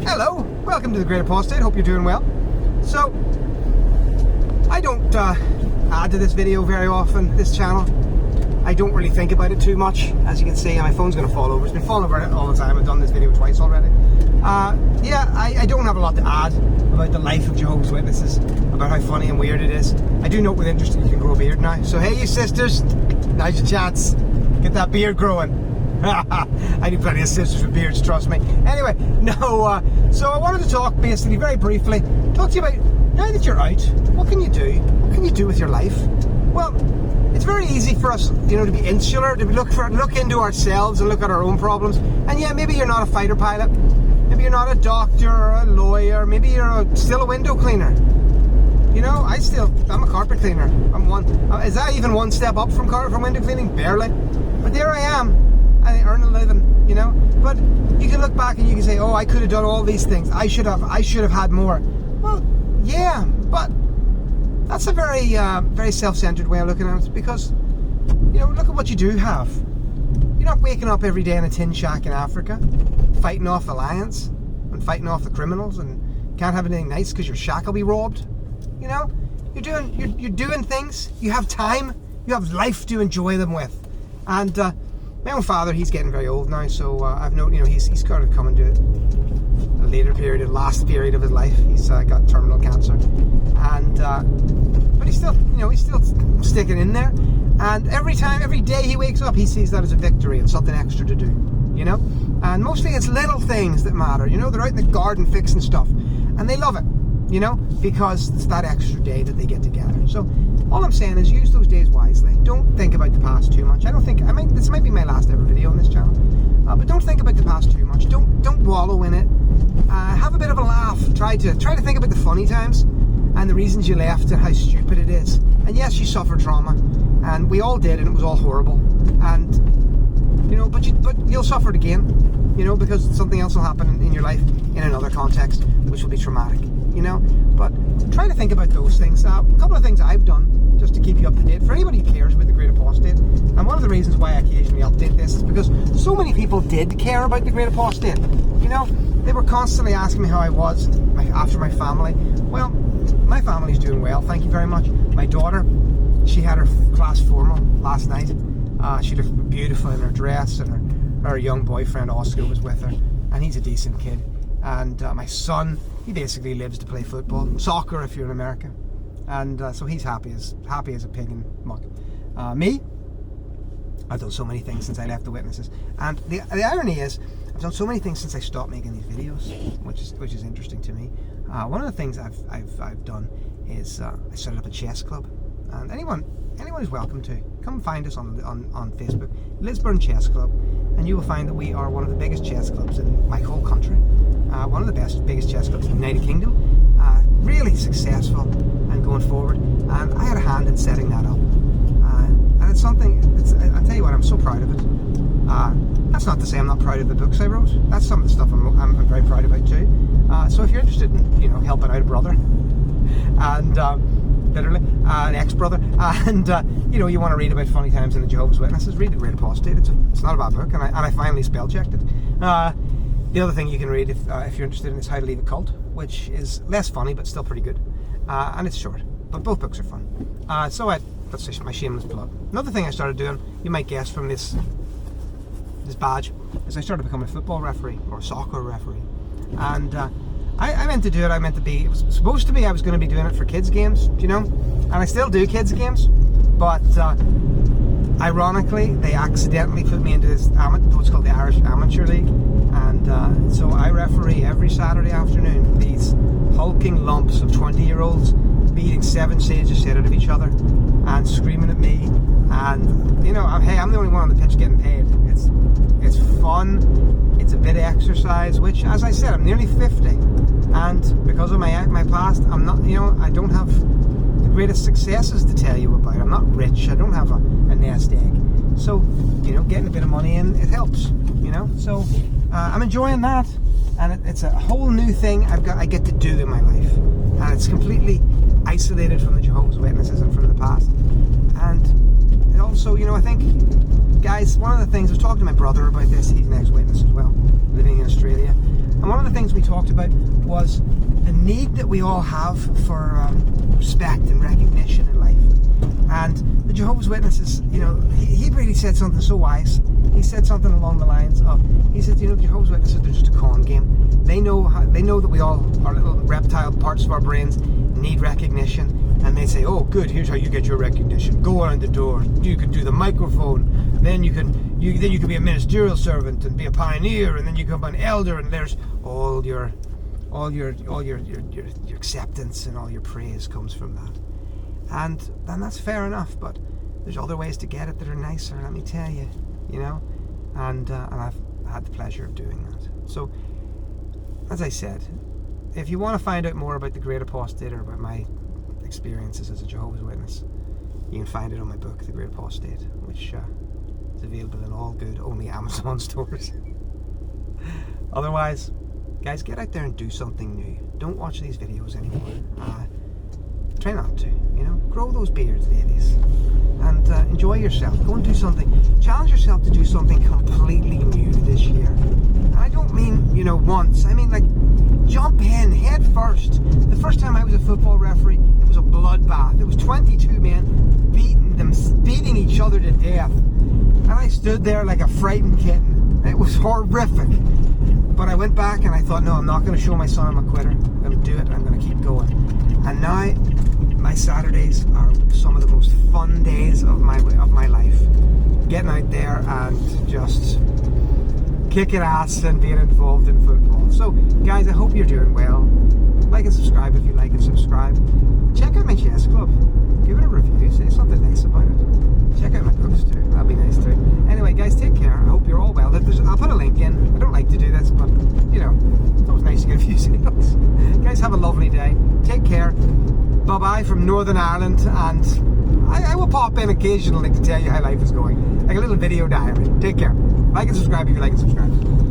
Hello, welcome to the Great Apostate. Hope you're doing well. So, I don't add to this video very often, this channel. I don't really think about it too much. As you can see, my phone's going to fall over. It's been falling over all the time. I've done this video twice already. I don't have a lot to add about the life of Jehovah's Witnesses, about how funny and weird it is. I do note with interest that you can grow a beard now. So hey, you sisters, now's your chance. Get that beard growing. I need plenty of sisters with beards, trust me. Anyway, so I wanted to talk basically very briefly, talk to you about, now that you're out, what can you do? What can you do with your life? Well, it's very easy for us, to be insular, to look into ourselves and look at our own problems. And yeah, maybe you're not a fighter pilot, maybe you're not a doctor or a lawyer, maybe you're still a window cleaner. I'm a carpet cleaner. I'm one. Is that even one step up from window cleaning? Barely. But there I am. I earn a living, But you can look back and you can say, oh, I could have done all these things. I should have had more. Well, yeah, but that's a very, very self-centered way of looking at it, because, look at what you do have. You're not waking up every day in a tin shack in Africa, fighting off the lions and fighting off the criminals, and can't have anything nice because your shack will be robbed. You're doing things. You have time. You have life to enjoy them with. And my own father, he's getting very old now, so I've known, he's got to come and do it. A later period, the last period of his life, he's got terminal cancer, and but he's still sticking in there. And every day he wakes up, he sees that as a victory and something extra to do, And mostly it's little things that matter, They're out in the garden fixing stuff, and they love it, because it's that extra day that they get together. So all I'm saying is use those days wisely. Don't think about the past too much. This might be my last ever video on this channel, but don't think about the past too much. Don't wallow in it. Have a bit of a laugh. Try to think about the funny times and the reasons you left and how stupid it is. And yes, you suffered trauma, and we all did, and it was all horrible. And but you'll suffer it again, because something else will happen in your life in another context, which will be traumatic. But try to think about those things. A couple of things I've done just to keep you up to date, for anybody who cares about the Great Apostate. And one of the reasons why I occasionally update this is because so many people did care about the Great Apostate. They were constantly asking me how I was after my family. Well, my family's doing well, thank you very much. My daughter, she had her class formal last night. She looked beautiful in her dress, and her young boyfriend Oscar was with her, and he's a decent kid. And my son, he basically lives to play football, soccer if you're in America, and so he's happy as a pig in muck. Me, I've done so many things since I left the Witnesses, and the irony is I've done so many things since I stopped making these videos, which is interesting to me. One of the things I've done is I started up a chess club, and anyone is welcome to come find us on Facebook, Lisburn Chess Club, and you will find that we are one of the biggest chess clubs in my whole country. One of the biggest chess clubs in the United Kingdom, really successful and going forward, and I had a hand in setting that up, and it's something, I'll tell you what, I'm so proud of it. That's not to say I'm not proud of the books I wrote. That's some of the stuff I'm very proud about too. So if you're interested in helping out a brother, and literally an ex-brother, and you want to read about funny times in the Jehovah's Witnesses, read The Great Apostate. It's not a bad book, and I finally spell checked it. The other thing you can read if you're interested in is How to Leave a Cult, which is less funny but still pretty good, and it's short, but both books are fun. That's just my shameless plug. Another thing I started doing, you might guess from this badge, is I started becoming a football referee or a soccer referee, and I meant to do it. It was supposed to be I was going to be doing it for kids games, and I still do kids games, but ironically they accidentally put me into this what's called the Irish Amateur League, and so I referee every Saturday afternoon these hulking lumps of 20-year-olds beating 7 stages out of each other and screaming at me, and I'm the only one on the pitch getting paid. It's fun, it's a bit of exercise, which, as I said, I'm nearly 50, and because of my past, I'm not, I don't have the greatest successes to tell you about. I'm not rich, I don't have a nest egg, so getting a bit of money in, it helps, so I'm enjoying that, and it's a whole new thing I get to do in my life, and it's completely isolated from the Jehovah's Witnesses and from the past. And it also, I think, guys, one of the things, I was talking to my brother about this, he's an ex-witness as well, living in Australia, and one one of the things we talked about was the need that we all have for respect and recognition in life. And the Jehovah's Witnesses, you know, he really said something so wise. He said something along the lines of, he said, you know, the Jehovah's Witnesses, they're just a con game. They know that we all, our little reptile parts of our brains, need recognition. And they say, oh, good, here's how you get your recognition. Go around the door. You can do the microphone. Then you can be a ministerial servant and be a pioneer, and then you can be an elder, and there's all your acceptance and all your praise comes from that. And that's fair enough, but there's other ways to get it that are nicer, let me tell you, you know. And I've had the pleasure of doing that. So, as I said, if you want to find out more about the Great Apostate or about my experiences as a Jehovah's Witness, you can find it on my book, The Great Apostate, which is available in all good, only Amazon stores. Otherwise, guys, get out there and do something new. Don't watch these videos anymore. Try not to, you know. Grow those beards, ladies, and enjoy yourself. Go and do something. Challenge yourself to do something completely new this year. And I don't mean, you know, once. I mean, like, jump in head first. The first time I was a football referee, it was a bloodbath. It was 22 men beating each other to death, and I stood there like a frightened kitten. It was horrific. But I went back and I thought, no, I'm not going to show my son I'm a quitter. I'm going to do it. I'm going to keep going. And now my Saturdays are some of the most fun days of my life. Getting out there and just kicking ass and being involved in football. So, guys, I hope you're doing well. Like and subscribe if you like and subscribe. Check out my chess club. Give it a review. Say something nice about it. Check out my books too. That'd be nice too. Anyway, guys, take care. I hope you're all well. I'll put a link in. I don't like to do this, but, you know, it's always nice to get a few signals. Guys, have a lovely day. Take care. Bye-bye from Northern Ireland, and I will pop in occasionally to tell you how life is going. Like a little video diary. Take care. Like and subscribe if you like and subscribe.